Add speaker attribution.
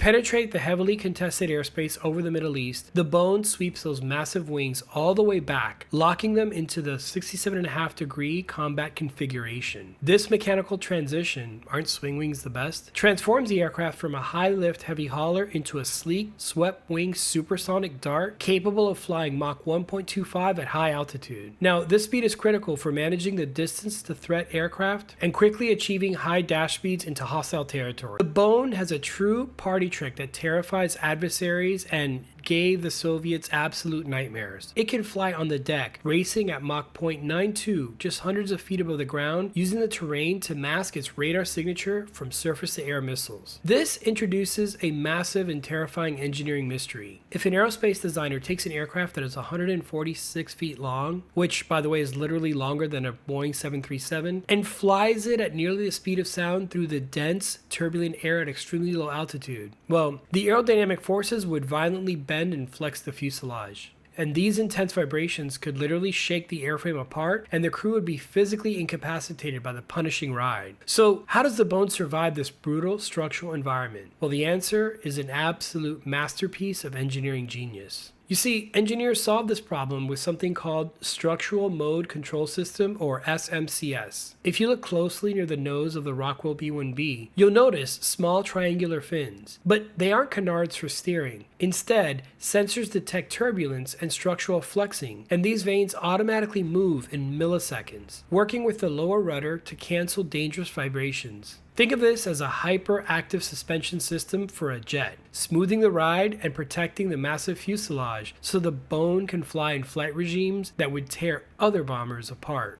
Speaker 1: penetrate the heavily contested airspace over the Middle East, the bone sweeps those massive wings all the way back, locking them into the 67.5-degree combat configuration. This mechanical transition, aren't swing wings the best, transforms the aircraft from a high-lift heavy hauler into a sleek, swept-wing supersonic dart capable of flying Mach 1.25 at high altitude. Now, this speed is critical for managing the distance to threat aircraft and quickly achieving high dash speeds into hostile territory. The bone has a true party trick that terrifies adversaries and gave the Soviets absolute nightmares. It can fly on the deck, racing at Mach 0.92, just hundreds of feet above the ground, using the terrain to mask its radar signature from surface-to-air missiles. This introduces a massive and terrifying engineering mystery. If an aerospace designer takes an aircraft that is 146 feet long, which by the way is literally longer than a Boeing 737, and flies it at nearly the speed of sound through the dense, turbulent air at extremely low altitude, well, the aerodynamic forces would violently bend and flex the fuselage. And these intense vibrations could literally shake the airframe apart, and the crew would be physically incapacitated by the punishing ride. So how does the bone survive this brutal structural environment? Well, the answer is an absolute masterpiece of engineering genius. You see, engineers solved this problem with something called Structural Mode Control System, or SMCS. If you look closely near the nose of the Rockwell B-1B, you'll notice small triangular fins, but they aren't canards for steering. Instead, sensors detect turbulence and structural flexing, and these vanes automatically move in milliseconds, working with the lower rudder to cancel dangerous vibrations. Think of this as a hyperactive suspension system for a jet, smoothing the ride and protecting the massive fuselage so the bone can fly in flight regimes that would tear other bombers apart.